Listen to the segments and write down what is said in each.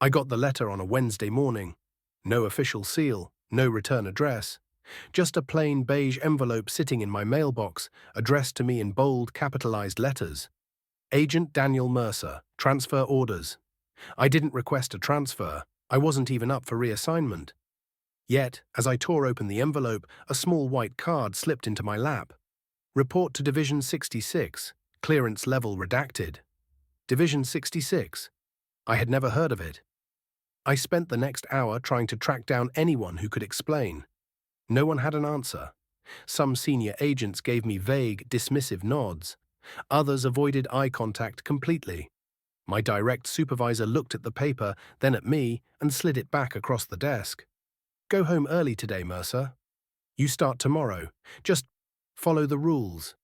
I got the letter on a Wednesday morning. No official seal, no return address. Just a plain beige envelope sitting in my mailbox, addressed to me in bold, capitalized letters. Agent Daniel Mercer, transfer orders. I didn't request a transfer. I wasn't even up for reassignment. Yet, as I tore open the envelope, a small white card slipped into my lap. Report to Division 66. Clearance level redacted. Division 66. I had never heard of it. I spent the next hour trying to track down anyone who could explain. No one had an answer. Some senior agents gave me vague, dismissive nods. Others avoided eye contact completely. My direct supervisor looked at the paper, then at me, and slid it back across the desk. Go home early today, Mercer. You start tomorrow. Just follow the rules.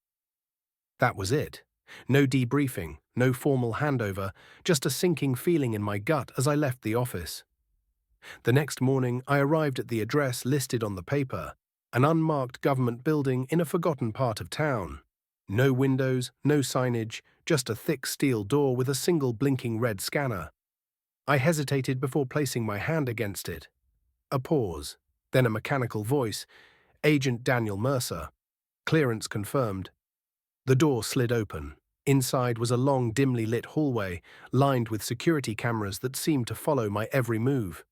That was it. No debriefing, no formal handover, just a sinking feeling in my gut as I left the office. The next morning, I arrived at the address listed on the paper, an unmarked government building in a forgotten part of town. No windows, no signage, just a thick steel door with a single blinking red scanner. I hesitated before placing my hand against it. A pause, then a mechanical voice. Agent Daniel Mercer. Clearance confirmed. The door slid open. Inside was a long, dimly lit hallway, lined with security cameras that seemed to follow my every move.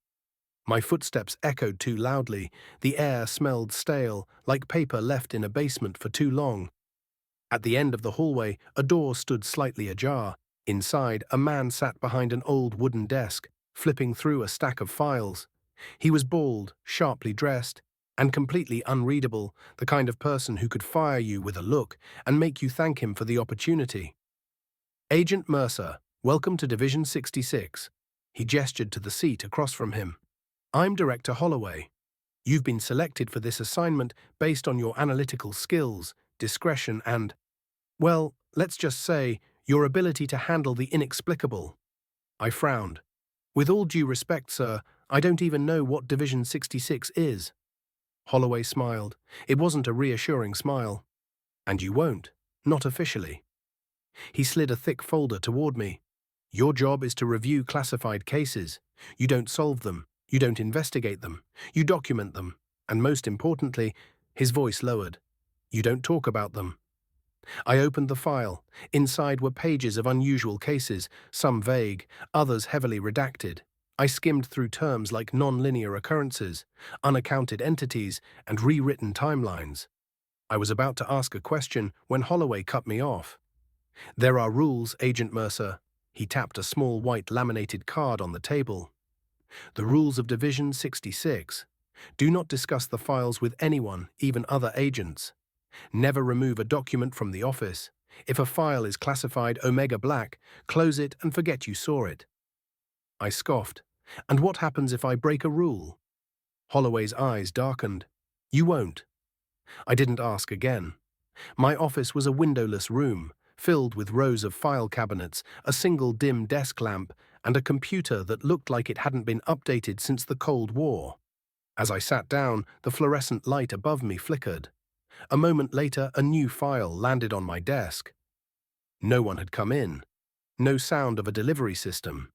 My footsteps echoed too loudly. The air smelled stale, like paper left in a basement for too long. At the end of the hallway, a door stood slightly ajar. Inside, a man sat behind an old wooden desk, flipping through a stack of files. He was bald, sharply dressed, and completely unreadable, the kind of person who could fire you with a look and make you thank him for the opportunity. Agent Mercer, welcome to Division 66. He gestured to the seat across from him. I'm Director Holloway. You've been selected for this assignment based on your analytical skills, discretion and, well, let's just say, your ability to handle the inexplicable. I frowned. With all due respect, sir, I don't even know what Division 66 is. Holloway smiled. It wasn't a reassuring smile. And you won't, not officially. He slid a thick folder toward me. Your job is to review classified cases. You don't solve them. You don't investigate them. You document them. And most importantly, his voice lowered, you don't talk about them. I opened the file. Inside were pages of unusual cases, some vague, others heavily redacted. I skimmed through terms like non-linear occurrences, unaccounted entities, and rewritten timelines. I was about to ask a question when Holloway cut me off. There are rules, Agent Mercer. He tapped a small white laminated card on the table. The rules of Division 66. Do not discuss the files with anyone, even other agents. Never remove a document from the office. If a file is classified Omega Black, close it and forget you saw it. I scoffed. And what happens if I break a rule? Holloway's eyes darkened. You won't. I didn't ask again. My office was a windowless room, filled with rows of file cabinets, a single dim desk lamp, and a computer that looked like it hadn't been updated since the Cold War. As I sat down, the fluorescent light above me flickered. A moment later, a new file landed on my desk. No one had come in. No sound of a delivery system.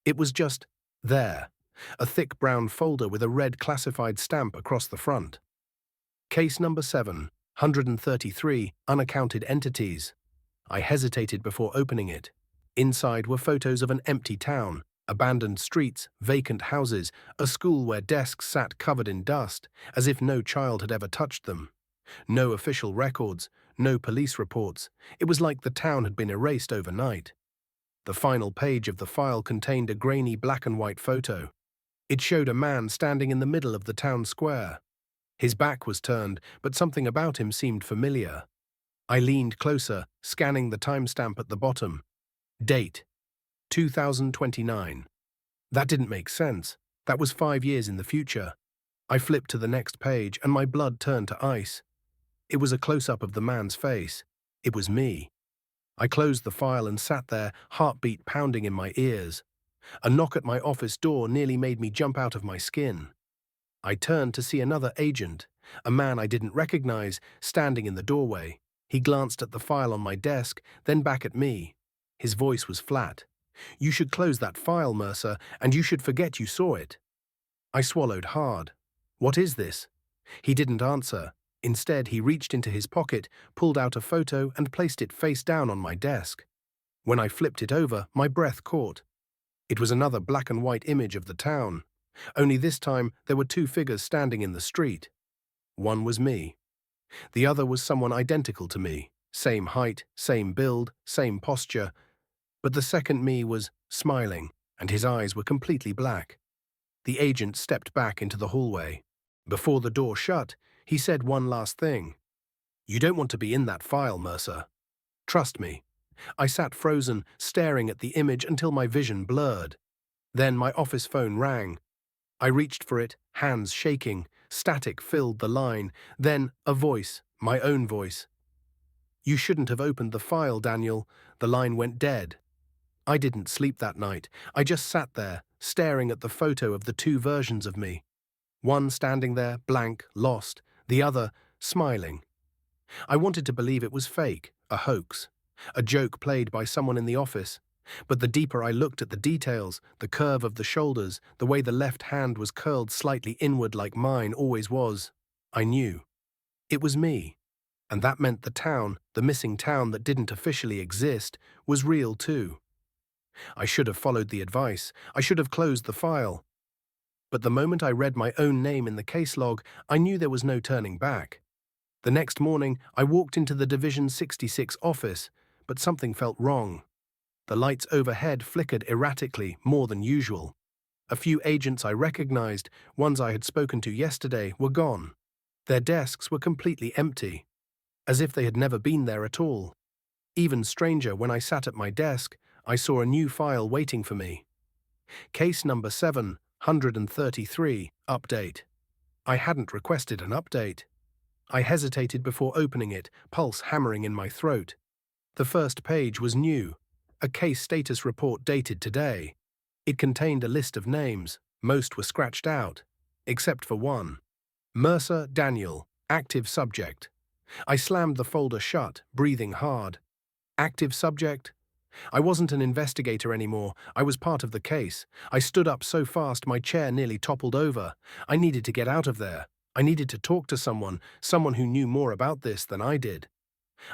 It was just there, a thick brown folder with a red classified stamp across the front. Case number 7, 133, unaccounted entities. I hesitated before opening it. Inside were photos of an empty town, abandoned streets, vacant houses, a school where desks sat covered in dust, as if no child had ever touched them. No official records, no police reports. It was like the town had been erased overnight. The final page of the file contained a grainy black and white photo. It showed a man standing in the middle of the town square. His back was turned, but something about him seemed familiar. I leaned closer, scanning the timestamp at the bottom. Date: 2029. That didn't make sense. That was 5 years in the future. I flipped to the next page, and my blood turned to ice. It was a close-up of the man's face. It was me. I closed the file and sat there, heartbeat pounding in my ears. A knock at my office door nearly made me jump out of my skin. I turned to see another agent, a man I didn't recognize, standing in the doorway. He glanced at the file on my desk, then back at me. His voice was flat. You should close that file, Mercer, and you should forget you saw it. I swallowed hard. What is this? He didn't answer. Instead, he reached into his pocket, pulled out a photo, and placed it face down on my desk. When I flipped it over, my breath caught. It was another black and white image of the town. Only this time, there were two figures standing in the street. One was me. The other was someone identical to me. Same height, same build, same posture. But the second me was smiling, and his eyes were completely black. The agent stepped back into the hallway. Before the door shut, he said one last thing. You don't want to be in that file, Mercer. Trust me. I sat frozen, staring at the image until my vision blurred. Then my office phone rang. I reached for it, hands shaking. Static filled the line. Then a voice, my own voice. You shouldn't have opened the file, Daniel. The line went dead. I didn't sleep that night. I just sat there, staring at the photo of the two versions of me. One standing there, blank, lost. The other, smiling. I wanted to believe it was fake, a hoax, a joke played by someone in the office. But the deeper I looked at the details, the curve of the shoulders, the way the left hand was curled slightly inward like mine always was, I knew. It was me. And that meant the town, the missing town that didn't officially exist, was real too. I should have followed the advice. I should have closed the file. But the moment I read my own name in the case log, I knew there was no turning back. The next morning, I walked into the Division 66 office, but something felt wrong. The lights overhead flickered erratically, more than usual. A few agents I recognized, ones I had spoken to yesterday, were gone. Their desks were completely empty, as if they had never been there at all. Even stranger, when I sat at my desk, I saw a new file waiting for me. Case number 733, update. I hadn't requested an update. I hesitated before opening it, pulse hammering in my throat. The first page was new, a case status report dated today. It contained a list of names. Most were scratched out, except for one. Mercer Daniel, active subject. I slammed the folder shut, breathing hard. Active subject? I wasn't an investigator anymore. I was part of the case. I stood up so fast my chair nearly toppled over. I needed to get out of there. I needed to talk to someone who knew more about this than I did.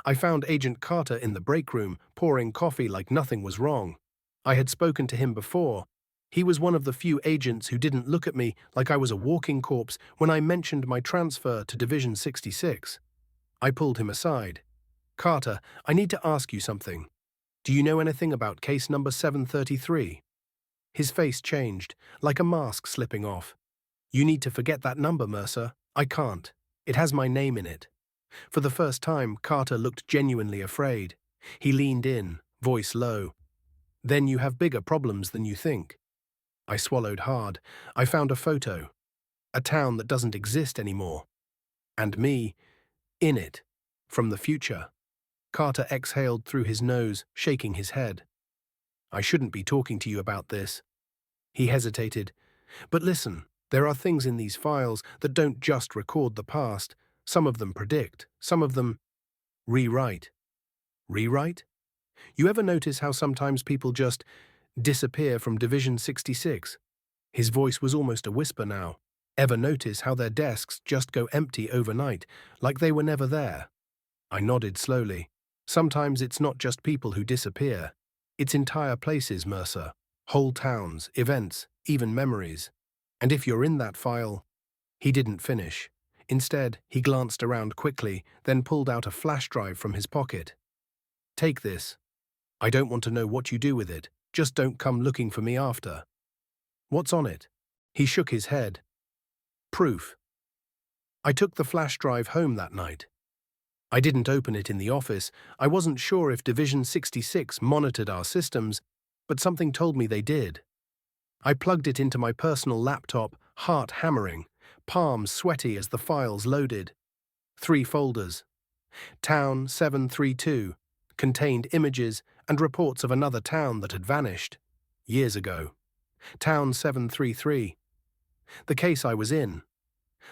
I found Agent Carter in the break room, pouring coffee like nothing was wrong. I had spoken to him before. He was one of the few agents who didn't look at me like I was a walking corpse when I mentioned my transfer to Division 66. I pulled him aside. Carter, I need to ask you something. Do you know anything about case number 733? His face changed, like a mask slipping off. You need to forget that number, Mercer. I can't. It has my name in it. For the first time, Carter looked genuinely afraid. He leaned in, voice low. Then you have bigger problems than you think. I swallowed hard. I found a photo. A town that doesn't exist anymore. And me, in it, from the future. Carter exhaled through his nose, shaking his head. I shouldn't be talking to you about this. He hesitated. But listen, there are things in these files that don't just record the past. Some of them predict, some of them rewrite. Rewrite? You ever notice how sometimes people just disappear from Division 66? His voice was almost a whisper now. Ever notice how their desks just go empty overnight, like they were never there? I nodded slowly. Sometimes it's not just people who disappear. It's entire places, Mercer. Whole towns, events, even memories. And if you're in that file... He didn't finish. Instead, he glanced around quickly, then pulled out a flash drive from his pocket. Take this. I don't want to know what you do with it. Just don't come looking for me after. What's on it? He shook his head. Proof. I took the flash drive home that night. I didn't open it in the office. I wasn't sure if Division 66 monitored our systems, but something told me they did. I plugged it into my personal laptop, heart hammering, palms sweaty as the files loaded. 3 folders. Town 732 contained images and reports of another town that had vanished years ago. Town 733. The case I was in.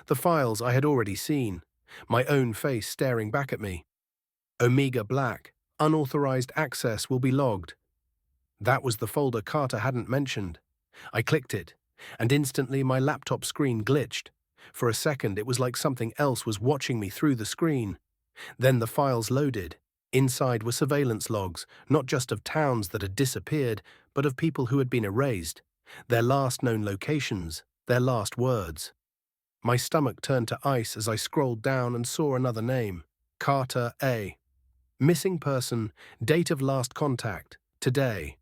The files I had already seen. My own face staring back at me. Omega Black. Unauthorized access will be logged. That was the folder Carter hadn't mentioned. I clicked it, and instantly my laptop screen glitched. For a second, it was like something else was watching me through the screen. Then the files loaded. Inside were surveillance logs, not just of towns that had disappeared, but of people who had been erased, their last known locations, their last words. My stomach turned to ice as I scrolled down and saw another name, Carter A. Missing person, date of last contact, today.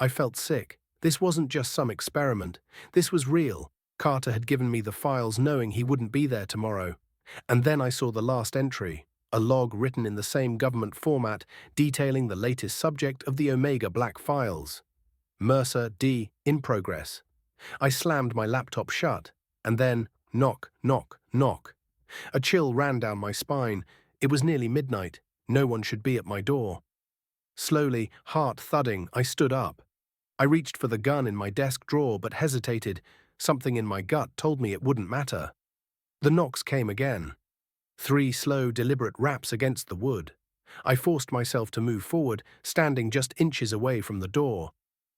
I felt sick. This wasn't just some experiment. This was real. Carter had given me the files knowing he wouldn't be there tomorrow. And then I saw the last entry, a log written in the same government format detailing the latest subject of the Omega Black files. Mercer D. in progress. I slammed my laptop shut, and then knock, knock, knock. A chill ran down my spine. It was nearly midnight. No one should be at my door. Slowly, heart thudding, I stood up. I reached for the gun in my desk drawer but hesitated. Something in my gut told me it wouldn't matter. The knocks came again. 3 slow, deliberate raps against the wood. I forced myself to move forward, standing just inches away from the door.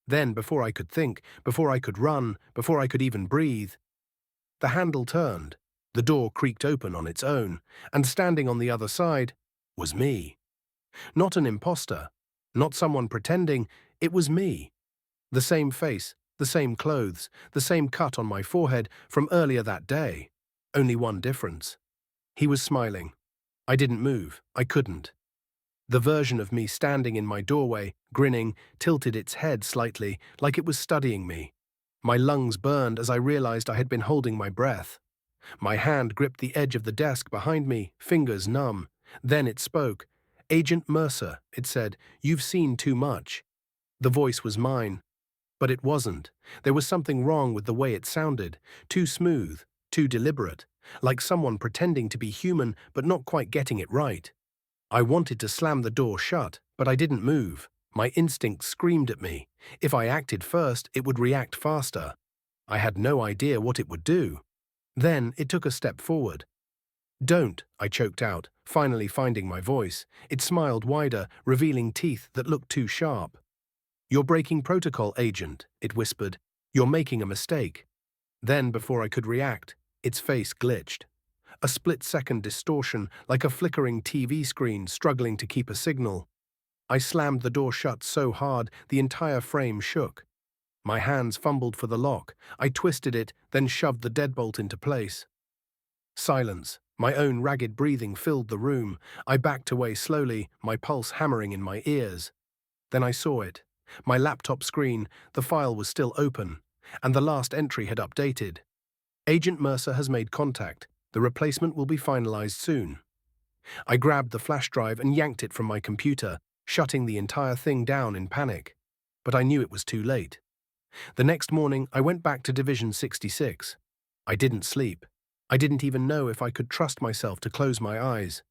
Then, before I could think, before I could run, before I could even breathe, the handle turned. The door creaked open on its own, and standing on the other side was me. Not an imposter, not someone pretending, it was me. The same face, the same clothes, the same cut on my forehead from earlier that day. Only one difference. He was smiling. I didn't move. I couldn't. The version of me standing in my doorway, grinning, tilted its head slightly, like it was studying me. My lungs burned as I realized I had been holding my breath. My hand gripped the edge of the desk behind me, fingers numb. Then it spoke. "Agent Mercer," it said, "you've seen too much." The voice was mine. But it wasn't. There was something wrong with the way it sounded. Too smooth, too deliberate, like someone pretending to be human but not quite getting it right. I wanted to slam the door shut, but I didn't move. My instinct screamed at me. If I acted first, it would react faster. I had no idea what it would do. Then it took a step forward. "Don't," I choked out, finally finding my voice. It smiled wider, revealing teeth that looked too sharp. "You're breaking protocol, Agent," it whispered. "You're making a mistake." Then, before I could react, its face glitched. A split-second distortion, like a flickering TV screen struggling to keep a signal. I slammed the door shut so hard the entire frame shook. My hands fumbled for the lock. I twisted it, then shoved the deadbolt into place. Silence. My own ragged breathing filled the room. I backed away slowly, my pulse hammering in my ears. Then I saw it. My laptop screen, the file was still open, and the last entry had updated. "Agent Mercer has made contact. The replacement will be finalized soon." I grabbed the flash drive and yanked it from my computer, shutting the entire thing down in panic. But I knew it was too late. The next morning, I went back to Division 66. I didn't sleep. I didn't even know if I could trust myself to close my eyes.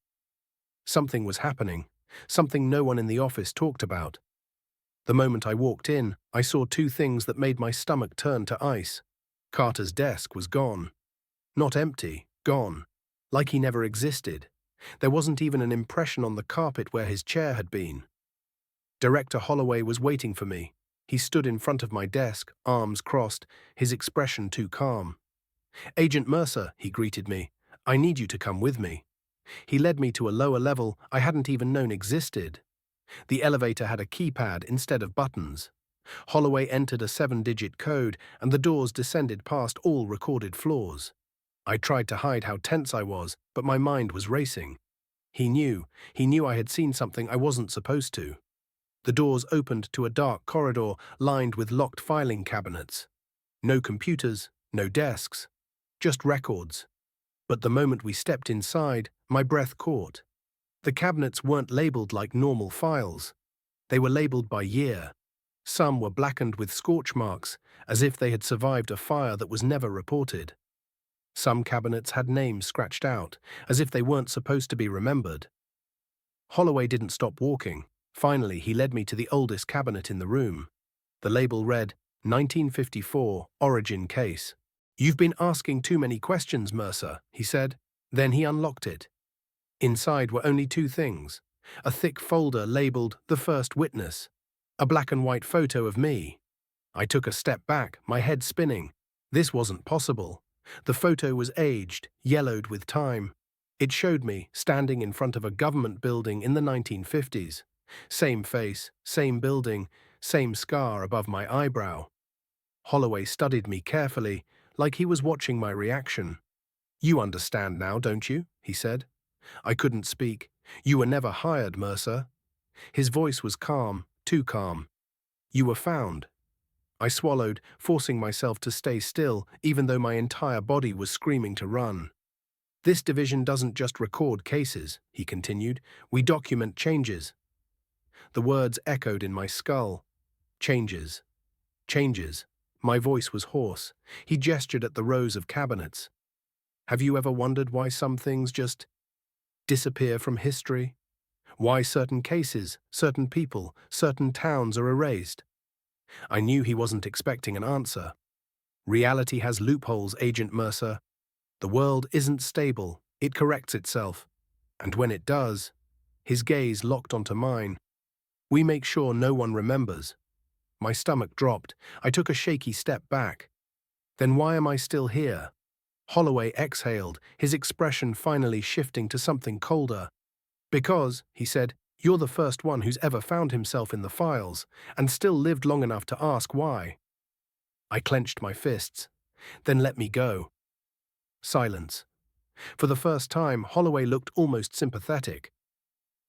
Something was happening, something no one in the office talked about. The moment I walked in, I saw 2 things that made my stomach turn to ice. Carter's desk was gone. Not empty, gone. Like he never existed. There wasn't even an impression on the carpet where his chair had been. Director Holloway was waiting for me. He stood in front of my desk, arms crossed, his expression too calm. "Agent Mercer," he greeted me, "I need you to come with me." He led me to a lower level I hadn't even known existed. The elevator had a keypad instead of buttons. Holloway entered a 7-digit code, and the doors descended past all recorded floors. I tried to hide how tense I was, but my mind was racing. He knew I had seen something I wasn't supposed to. The doors opened to a dark corridor lined with locked filing cabinets. No computers, no desks, just records. But the moment we stepped inside, my breath caught. The cabinets weren't labeled like normal files. They were labeled by year. Some were blackened with scorch marks, as if they had survived a fire that was never reported. Some cabinets had names scratched out, as if they weren't supposed to be remembered. Holloway didn't stop walking. Finally, he led me to the oldest cabinet in the room. The label read, 1954, Origin Case. "You've been asking too many questions, Mercer," he said. Then he unlocked it. Inside were only 2 things. A thick folder labeled The First Witness. A black and white photo of me. I took a step back, my head spinning. This wasn't possible. The photo was aged, yellowed with time. It showed me standing in front of a government building in the 1950s. Same face, same building, same scar above my eyebrow. Holloway studied me carefully, like he was watching my reaction. "You understand now, don't you?" he said. I couldn't speak. "You were never hired, Mercer." His voice was calm, too calm. "You were found." I swallowed, forcing myself to stay still, even though my entire body was screaming to run. "This division doesn't just record cases," he continued. "We document changes." The words echoed in my skull. Changes. Changes. My voice was hoarse. He gestured at the rows of cabinets. "Have you ever wondered why some things just disappear from history? Why certain cases, certain people, certain towns are erased?" I knew he wasn't expecting an answer. "Reality has loopholes, Agent Mercer. The world isn't stable, it corrects itself. And when it does," his gaze locked onto mine, "we make sure no one remembers." My stomach dropped. I took a shaky step back. "Then why am I still here?" Holloway exhaled, his expression finally shifting to something colder. "Because," he said, "you're the first one who's ever found himself in the files, and still lived long enough to ask why." I clenched my fists. "Then let me go." Silence. For the first time, Holloway looked almost sympathetic.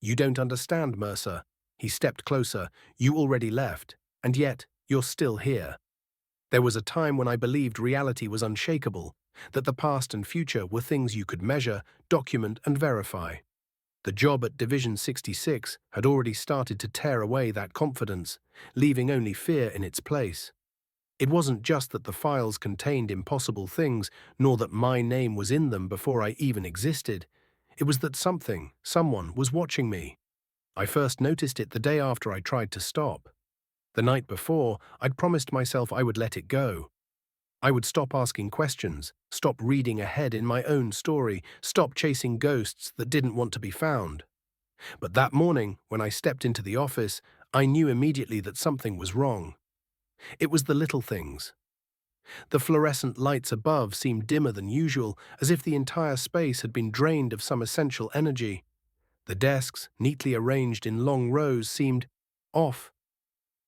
"You don't understand, Mercer." He stepped closer. "You already left, and yet you're still here. There was a time when I believed reality was unshakable, that the past and future were things you could measure, document, and verify. The job at Division 66 had already started to tear away that confidence, leaving only fear in its place. It wasn't just that the files contained impossible things, nor that my name was in them before I even existed. It was that someone was watching me. I first noticed it the day after I tried to stop. The night before, I'd promised myself I would let it go. I would stop asking questions, stop reading ahead in my own story, stop chasing ghosts that didn't want to be found. But that morning, when I stepped into the office, I knew immediately that something was wrong. It was the little things. The fluorescent lights above seemed dimmer than usual, as if the entire space had been drained of some essential energy. The desks, neatly arranged in long rows, seemed off.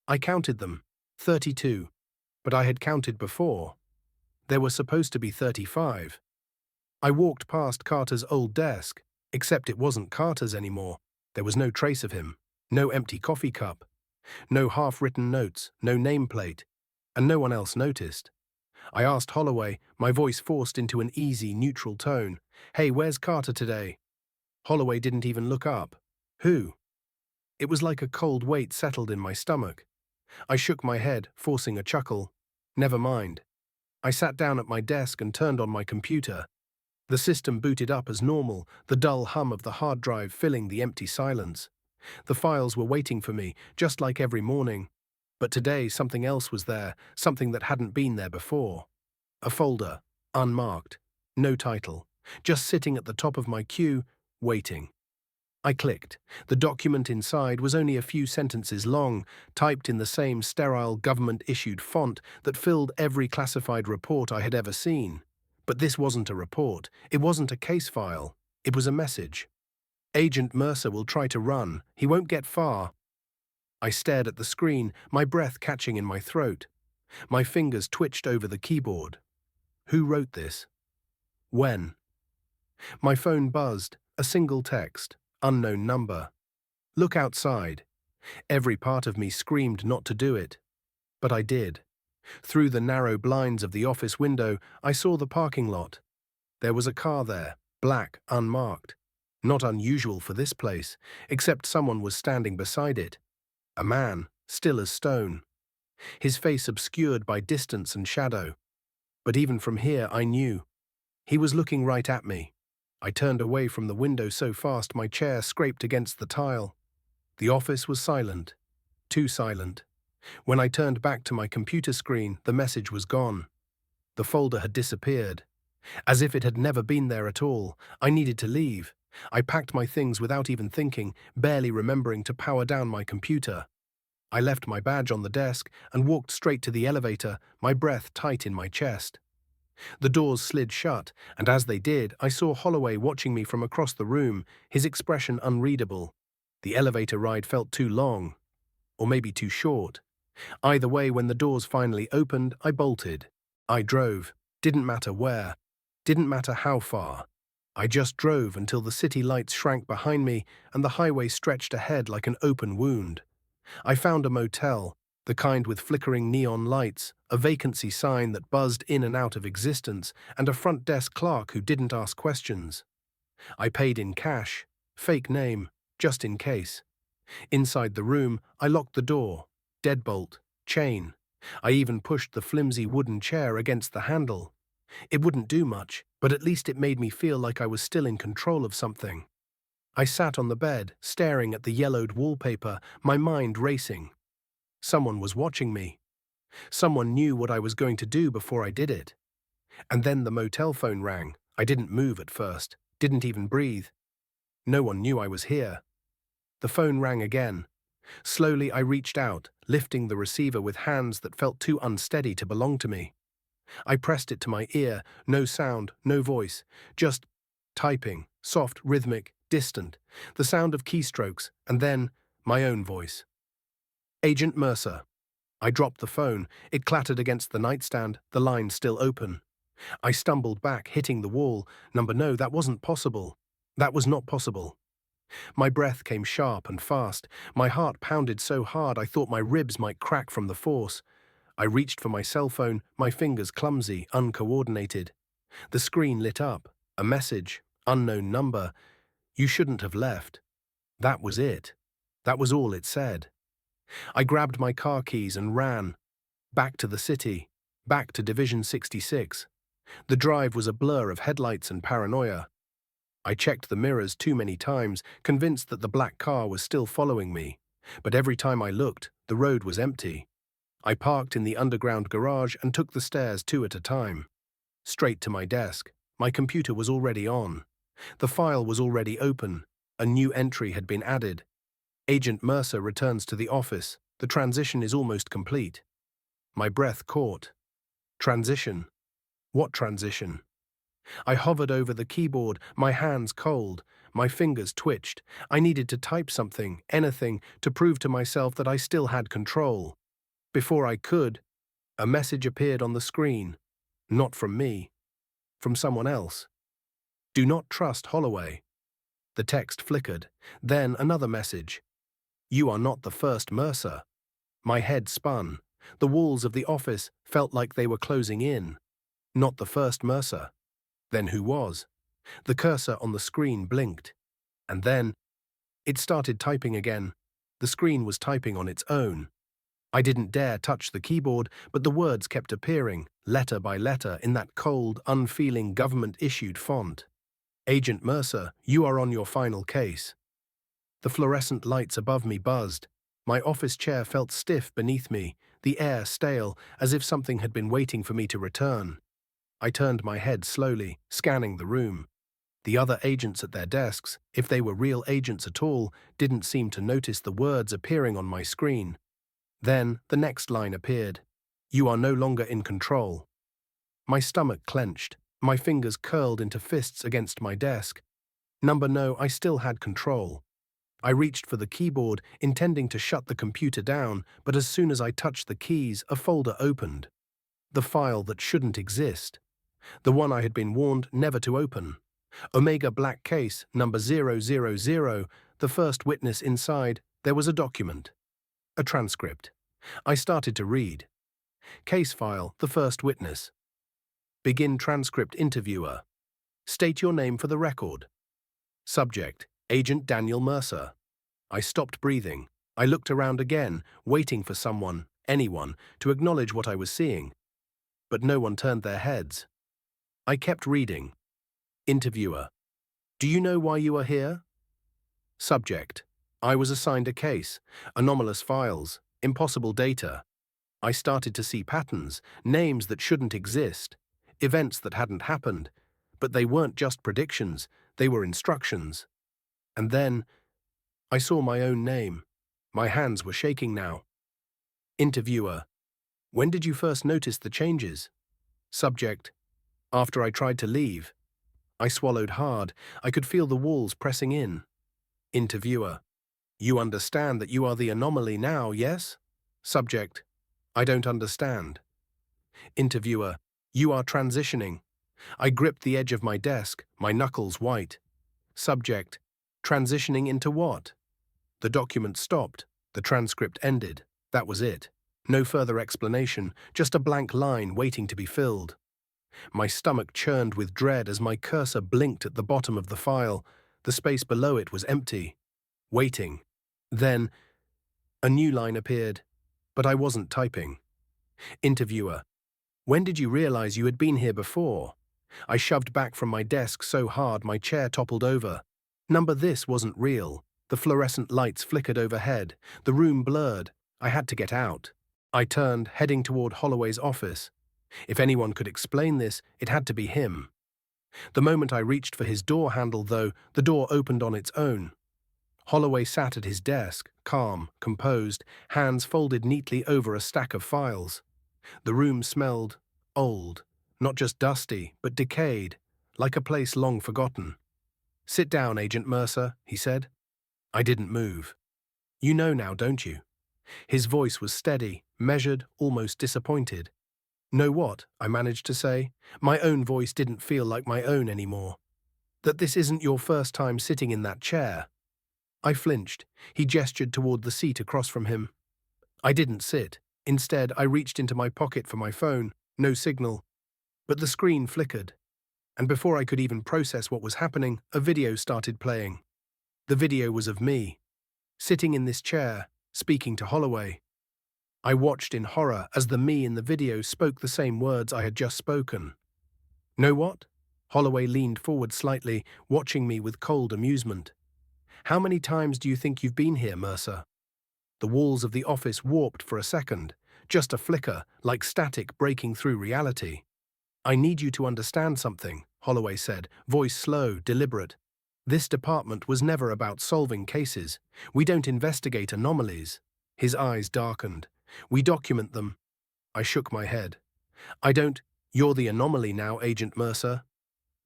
I counted them, 32, but I had counted before. There were supposed to be 35. I walked past Carter's old desk, except it wasn't Carter's anymore. There was no trace of him, no empty coffee cup, no half-written notes, no nameplate, and no one else noticed. I asked Holloway, my voice forced into an easy, neutral tone, "Hey, where's Carter today?" Holloway didn't even look up. "Who?" It was like a cold weight settled in my stomach. I shook my head, forcing a chuckle. "Never mind." I sat down at my desk and turned on my computer. The system booted up as normal, the dull hum of the hard drive filling the empty silence. The files were waiting for me, just like every morning. But today something else was there, something that hadn't been there before. A folder, unmarked, no title, just sitting at the top of my queue, waiting. I clicked. The document inside was only a few sentences long, typed in the same sterile government-issued font that filled every classified report I had ever seen. But this wasn't a report. It wasn't a case file. It was a message. "Agent Mercer will try to run. He won't get far." I stared at the screen, my breath catching in my throat. My fingers twitched over the keyboard. Who wrote this? When? My phone buzzed, a single text. Unknown number. Look outside. Every part of me screamed not to do it. But I did. Through the narrow blinds of the office window, I saw the parking lot. There was a car there, black, unmarked. Not unusual for this place, except someone was standing beside it. A man, still as stone. His face obscured by distance and shadow. But even from here, I knew. He was looking right at me. I turned away from the window so fast my chair scraped against the tile. The office was silent. Too silent. When I turned back to my computer screen, the message was gone. The folder had disappeared. As if it had never been there at all. I needed to leave. I packed my things without even thinking, barely remembering to power down my computer. I left my badge on the desk and walked straight to the elevator, my breath tight in my chest. The doors slid shut, and as they did, I saw Holloway watching me from across the room, his expression unreadable. The elevator ride felt too long, or maybe too short. Either way, when the doors finally opened, I bolted. I drove. Didn't matter where. Didn't matter how far. I just drove until the city lights shrank behind me and the highway stretched ahead like an open wound. I found a motel, the kind with flickering neon lights, a vacancy sign that buzzed in and out of existence, and a front desk clerk who didn't ask questions. I paid in cash, fake name, just in case. Inside the room, I locked the door, deadbolt, chain. I even pushed the flimsy wooden chair against the handle. It wouldn't do much, but at least it made me feel like I was still in control of something. I sat on the bed, staring at the yellowed wallpaper, my mind racing. Someone was watching me. Someone knew what I was going to do before I did it. And then the motel phone rang. I didn't move at first, didn't even breathe. No one knew I was here. The phone rang again. Slowly I reached out, lifting the receiver with hands that felt too unsteady to belong to me. I pressed it to my ear, no sound, no voice, just typing, soft, rhythmic, distant, the sound of keystrokes, and then my own voice. Agent Mercer. I dropped the phone. It clattered against the nightstand, the line still open. I stumbled back, hitting the wall. No, that wasn't possible. That was not possible. My breath came sharp and fast. My heart pounded so hard I thought my ribs might crack from the force. I reached for my cell phone, my fingers clumsy, uncoordinated. The screen lit up. A message. Unknown number. You shouldn't have left. That was it. That was all it said. I grabbed my car keys and ran. Back to the city. Back to Division 66. The drive was a blur of headlights and paranoia. I checked the mirrors too many times, convinced that the black car was still following me. But every time I looked, the road was empty. I parked in the underground garage and took the stairs two at a time. Straight to my desk. My computer was already on. The file was already open. A new entry had been added. Agent Mercer returns to the office. The transition is almost complete. My breath caught. Transition? What transition? I hovered over the keyboard, my hands cold. My fingers twitched. I needed to type something, anything, to prove to myself that I still had control. Before I could, a message appeared on the screen. Not from me. From someone else. Do not trust Holloway. The text flickered. Then another message. You are not the first Mercer. My head spun. The walls of the office felt like they were closing in. Not the first Mercer. Then who was? The cursor on the screen blinked. And then, it started typing again. The screen was typing on its own. I didn't dare touch the keyboard, but the words kept appearing, letter by letter, in that cold, unfeeling government-issued font. Agent Mercer, you are on your final case. The fluorescent lights above me buzzed. My office chair felt stiff beneath me, the air stale, as if something had been waiting for me to return. I turned my head slowly, scanning the room. The other agents at their desks, if they were real agents at all, didn't seem to notice the words appearing on my screen. Then the next line appeared. You are no longer in control. My stomach clenched. My fingers curled into fists against my desk. No, I still had control. I reached for the keyboard, intending to shut the computer down, but as soon as I touched the keys, a folder opened. The file that shouldn't exist. The one I had been warned never to open. Omega Black Case, number 000, the first witness inside, there was a document. A transcript. I started to read. Case file, the first witness. Begin transcript interviewer. State your name for the record. Subject, Agent Daniel Mercer. I stopped breathing. I looked around again, waiting for someone, anyone, to acknowledge what I was seeing. But no one turned their heads. I kept reading. Interviewer. Do you know why you are here? Subject. I was assigned a case, anomalous files, impossible data. I started to see patterns, names that shouldn't exist, events that hadn't happened, but they weren't just predictions, they were instructions. And then, I saw my own name. My hands were shaking now. Interviewer: when did you first notice the changes? Subject: after I tried to leave. I swallowed hard. I could feel the walls pressing in. Interviewer: you understand that you are the anomaly now, yes? Subject: I don't understand. Interviewer: you are transitioning. I gripped the edge of my desk, my knuckles white. Subject: transitioning into what? The document stopped. The transcript ended. That was it. No further explanation, just a blank line waiting to be filled. My stomach churned with dread as my cursor blinked at the bottom of the file. The space below it was empty. Waiting. Then, a new line appeared, but I wasn't typing. Interviewer: when did you realize you had been here before? I shoved back from my desk so hard my chair toppled over. This wasn't real. The fluorescent lights flickered overhead. The room blurred. I had to get out. I turned, heading toward Holloway's office. If anyone could explain this, it had to be him. The moment I reached for his door handle, though, the door opened on its own. Holloway sat at his desk, calm, composed, hands folded neatly over a stack of files. The room smelled old, not just dusty, but decayed, like a place long forgotten. "Sit down, Agent Mercer," he said. I didn't move. "You know now, don't you?" His voice was steady, measured, almost disappointed. "Know what?" I managed to say. My own voice didn't feel like my own anymore. "That this isn't your first time sitting in that chair." I flinched. He gestured toward the seat across from him. I didn't sit. Instead, I reached into my pocket for my phone. No signal. But the screen flickered. And before I could even process what was happening, a video started playing. The video was of me, sitting in this chair, speaking to Holloway. I watched in horror as the me in the video spoke the same words I had just spoken. "Know what?" Holloway leaned forward slightly, watching me with cold amusement. "How many times do you think you've been here, Mercer?" The walls of the office warped for a second, just a flicker, like static breaking through reality. "I need you to understand something," Holloway said, voice slow, deliberate. "This department was never about solving cases. We don't investigate anomalies." His eyes darkened. "We document them." I shook my head. "I don't— You're the anomaly now, Agent Mercer."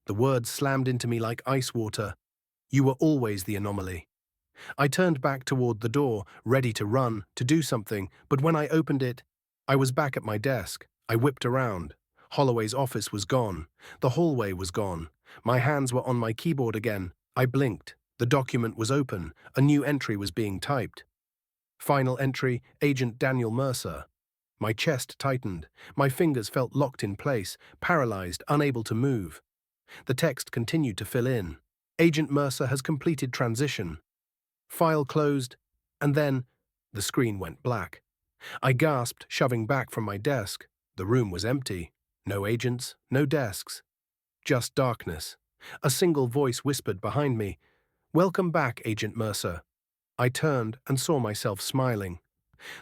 The words slammed into me like ice water. "You were always the anomaly." I turned back toward the door, ready to run, to do something, but when I opened it, I was back at my desk. I whipped around. Holloway's office was gone. The hallway was gone. My hands were on my keyboard again. I blinked. The document was open. A new entry was being typed. Final entry, Agent Daniel Mercer. My chest tightened. My fingers felt locked in place, paralyzed, unable to move. The text continued to fill in. Agent Mercer has completed transition. File closed, and then the screen went black. I gasped, shoving back from my desk. The room was empty. No agents, no desks. Just darkness. A single voice whispered behind me, "Welcome back, Agent Mercer." I turned and saw myself smiling.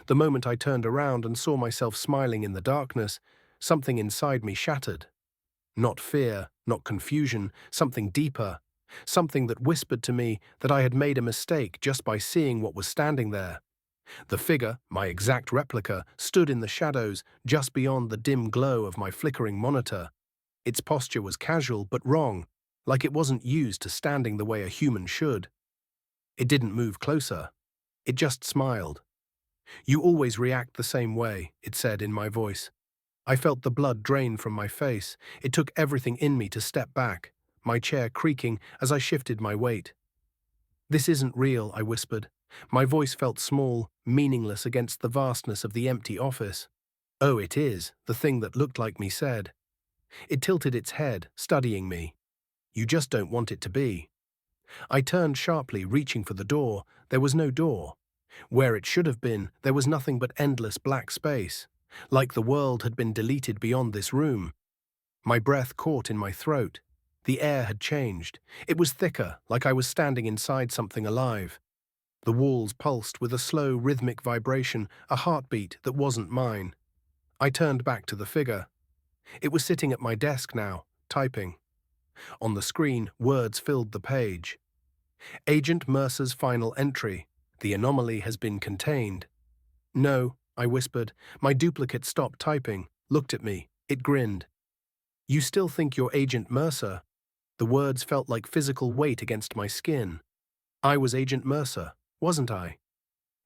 The moment I turned around and saw myself smiling in the darkness, something inside me shattered. Not fear, not confusion, something deeper. Something that whispered to me that I had made a mistake just by seeing what was standing there. The figure, my exact replica, stood in the shadows just beyond the dim glow of my flickering monitor. Its posture was casual but wrong, like it wasn't used to standing the way a human should. It didn't move closer. It just smiled. "You always react the same way," it said in my voice. I felt the blood drain from my face. It took everything in me to step back, my chair creaking as I shifted my weight. "This isn't real," I whispered. My voice felt small, meaningless against the vastness of the empty office. "Oh, it is," the thing that looked like me said. It tilted its head, studying me. "You just don't want it to be." I turned sharply, reaching for the door. There was no door. Where it should have been, there was nothing but endless black space, like the world had been deleted beyond this room. My breath caught in my throat. The air had changed. It was thicker, like I was standing inside something alive. The walls pulsed with a slow, rhythmic vibration, a heartbeat that wasn't mine. I turned back to the figure. It was sitting at my desk now, typing. On the screen, words filled the page. "Agent Mercer's final entry. The anomaly has been contained." "No," I whispered. My duplicate stopped typing, looked at me. It grinned. You still think you're Agent Mercer? The words felt like physical weight against my skin. I was Agent Mercer, wasn't I?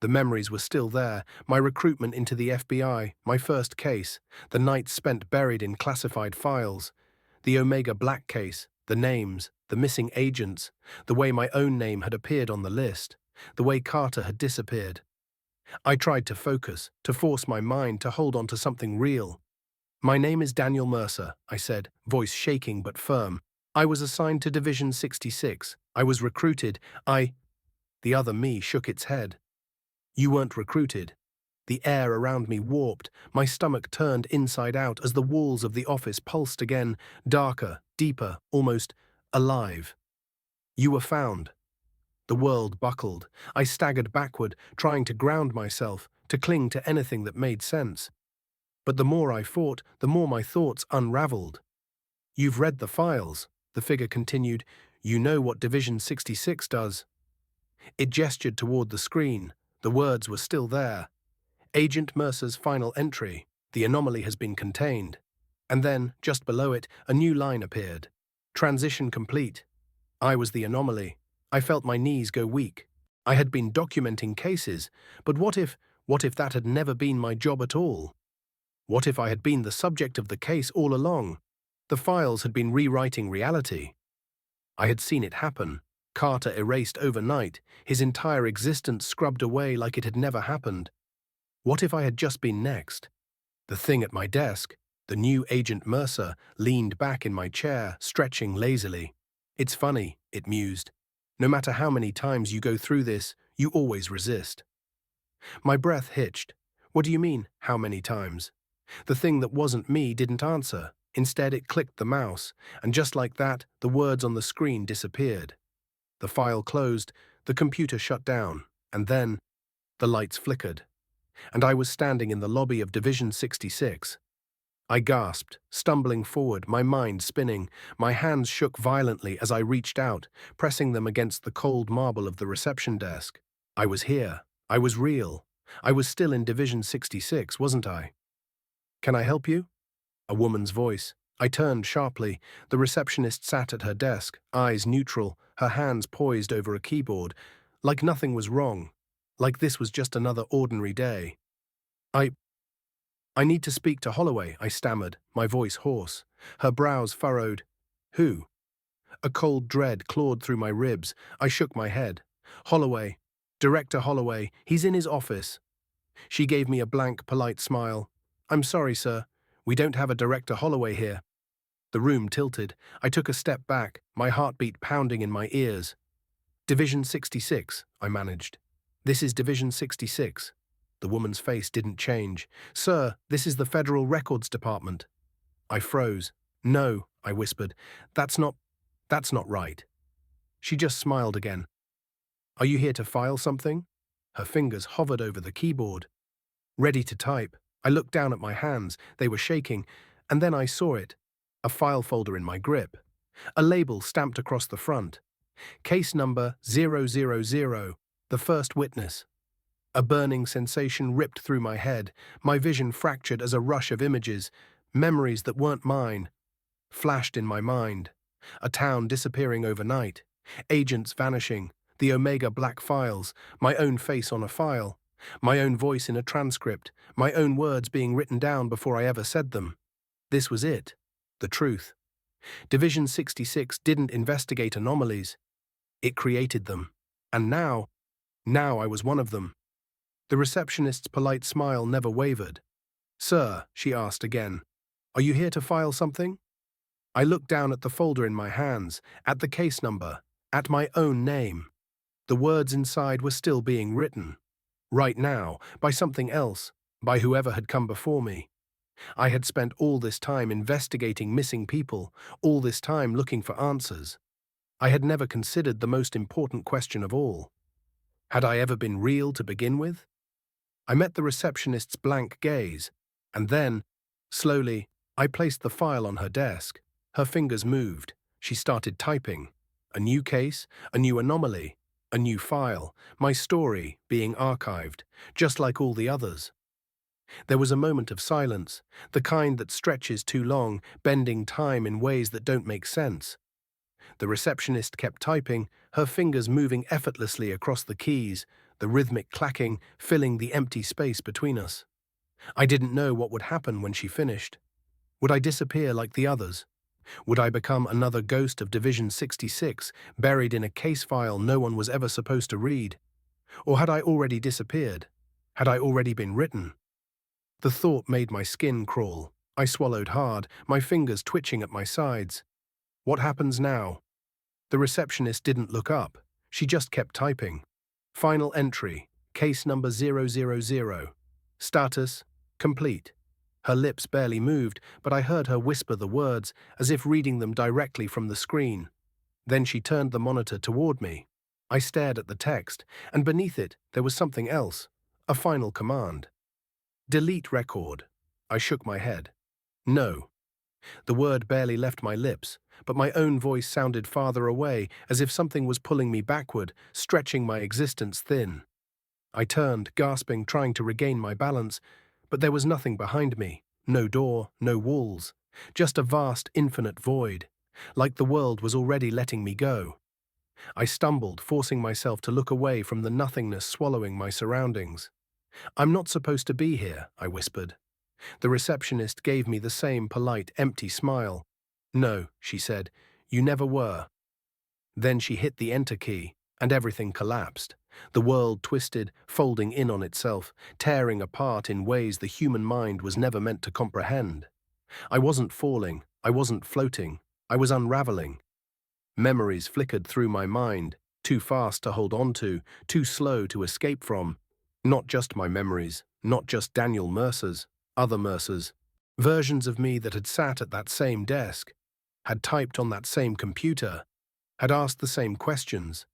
The memories were still there, my recruitment into the FBI, my first case, the nights spent buried in classified files, the Omega Black case, the names, the missing agents, the way my own name had appeared on the list, the way Carter had disappeared. I tried to focus, to force my mind to hold on to something real. My name is Daniel Mercer, I said, voice shaking but firm. I was assigned to Division 66. I was recruited. The other me shook its head. You weren't recruited. The air around me warped, my stomach turned inside out as the walls of the office pulsed again, darker, deeper, almost alive. You were found. The world buckled. I staggered backward, trying to ground myself, to cling to anything that made sense. But the more I fought, the more my thoughts unraveled. You've read the files, the figure continued. You know what Division 66 does. It gestured toward the screen. The words were still there. Agent Mercer's final entry. The anomaly has been contained. And then, just below it, a new line appeared. Transition complete. I was the anomaly. I felt my knees go weak. I had been documenting cases, but what if that had never been my job at all? What if I had been the subject of the case all along? The files had been rewriting reality. I had seen it happen. Carter erased overnight, his entire existence scrubbed away like it had never happened. What if I had just been next? The thing at my desk, the new Agent Mercer, leaned back in my chair, stretching lazily. It's funny, it mused. No matter how many times you go through this, you always resist. My breath hitched. What do you mean, how many times? The thing that wasn't me didn't answer. Instead, it clicked the mouse, and just like that, the words on the screen disappeared. The file closed, the computer shut down, and then the lights flickered, and I was standing in the lobby of Division 66. I gasped, stumbling forward, my mind spinning. My hands shook violently as I reached out, pressing them against the cold marble of the reception desk. I was here. I was real. I was still in Division 66, wasn't I? Can I help you? A woman's voice. I turned sharply. The receptionist sat at her desk, eyes neutral, her hands poised over a keyboard, like nothing was wrong, like this was just another ordinary day. I need to speak to Holloway, I stammered, my voice hoarse. Her brows furrowed. Who? A cold dread clawed through my ribs. I shook my head. Holloway. Director Holloway. He's in his office. She gave me a blank, polite smile. I'm sorry, sir. We don't have a Director Holloway here. The room tilted. I took a step back, my heartbeat pounding in my ears. Division 66, I managed. This is Division 66. The woman's face didn't change. Sir, this is the Federal Records Department. I froze. No, I whispered. That's not right. She just smiled again. Are you here to file something? Her fingers hovered over the keyboard. Ready to type. I looked down at my hands. They were shaking. And then I saw it. A file folder in my grip. A label stamped across the front. Case number 000, the first witness. A burning sensation ripped through my head, my vision fractured as a rush of images, memories that weren't mine, flashed in my mind. A town disappearing overnight, agents vanishing, the Omega Black files, my own face on a file, my own voice in a transcript, my own words being written down before I ever said them. This was it, the truth. Division 66 didn't investigate anomalies. It created them. And now I was one of them. The receptionist's polite smile never wavered. Sir, she asked again, are you here to file something? I looked down at the folder in my hands, at the case number, at my own name. The words inside were still being written. Right now, by something else, by whoever had come before me. I had spent all this time investigating missing people, all this time looking for answers. I had never considered the most important question of all. Had I ever been real to begin with? I met the receptionist's blank gaze, and then, slowly, I placed the file on her desk. Her fingers moved. She started typing. A new case, a new anomaly, a new file, my story being archived, just like all the others. There was a moment of silence, the kind that stretches too long, bending time in ways that don't make sense. The receptionist kept typing, her fingers moving effortlessly across the keys, the rhythmic clacking filling the empty space between us. I didn't know what would happen when she finished. Would I disappear like the others? Would I become another ghost of Division 66, buried in a case file no one was ever supposed to read? Or had I already disappeared? Had I already been written? The thought made my skin crawl. I swallowed hard, my fingers twitching at my sides. What happens now? The receptionist didn't look up. She just kept typing. Final entry, case number 000. Status, complete. Her lips barely moved, but I heard her whisper the words, as if reading them directly from the screen. Then she turned the monitor toward me. I stared at the text, and beneath it there was something else, a final command. Delete record. I shook my head. No. The word barely left my lips, but my own voice sounded farther away, as if something was pulling me backward, stretching my existence thin. I turned, gasping, trying to regain my balance, but there was nothing behind me, no door, no walls, just a vast, infinite void, like the world was already letting me go. I stumbled, forcing myself to look away from the nothingness swallowing my surroundings. I'm not supposed to be here, I whispered. The receptionist gave me the same polite, empty smile. No, she said, you never were. Then she hit the enter key, and everything collapsed. The world twisted, folding in on itself, tearing apart in ways the human mind was never meant to comprehend. I wasn't falling, I wasn't floating, I was unraveling. Memories flickered through my mind, too fast to hold on to, too slow to escape from. Not just my memories, not just Daniel Mercer's, other Mercers. Versions of me that had sat at that same desk, had typed on that same computer, had asked the same questions,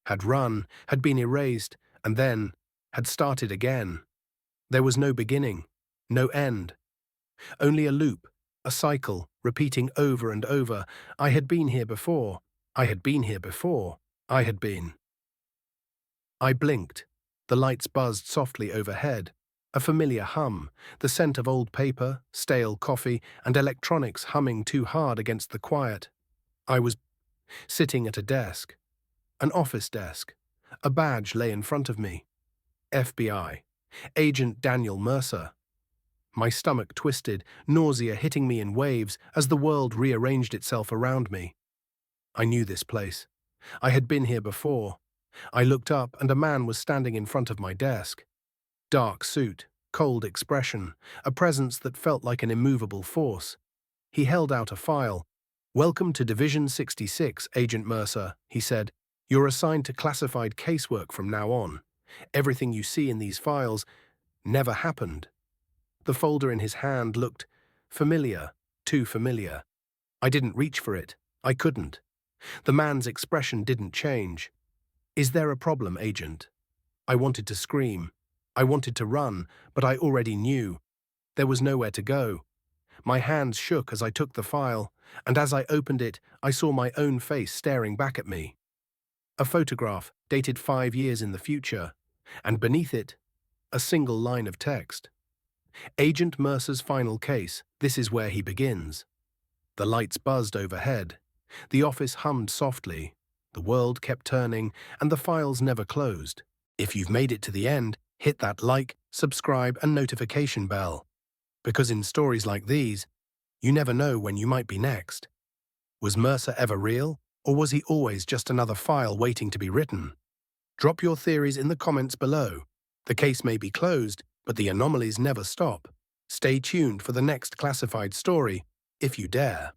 had run, had been erased, and then had started again. There was no beginning, no end. Only a loop, a cycle, repeating over and over. I had been here before. I had been here before. I had been. I blinked. The lights buzzed softly overhead. A familiar hum, the scent of old paper, stale coffee, and electronics humming too hard against the quiet. I was sitting at a desk. An office desk. A badge lay in front of me. FBI. Agent Daniel Mercer. My stomach twisted, nausea hitting me in waves as the world rearranged itself around me. I knew this place. I had been here before. I looked up and a man was standing in front of my desk. Dark suit, cold expression, a presence that felt like an immovable force. He held out a file. Welcome to Division 66, Agent Mercer, he said. You're assigned to classified casework from now on. Everything you see in these files never happened. The folder in his hand looked familiar, too familiar. I didn't reach for it. I couldn't. The man's expression didn't change. Is there a problem, Agent? I wanted to scream. I wanted to run, but I already knew. There was nowhere to go. My hands shook as I took the file, and as I opened it, I saw my own face staring back at me. A photograph dated 5 years in the future, and beneath it, a single line of text. Agent Mercer's final case, this is where he begins. The lights buzzed overhead. The office hummed softly. The world kept turning, and the files never closed. If you've made it to the end, hit that like, subscribe, and notification bell. Because in stories like these, you never know when you might be next. Was Mercer ever real, or was he always just another file waiting to be written? Drop your theories in the comments below. The case may be closed, but the anomalies never stop. Stay tuned for the next classified story, if you dare.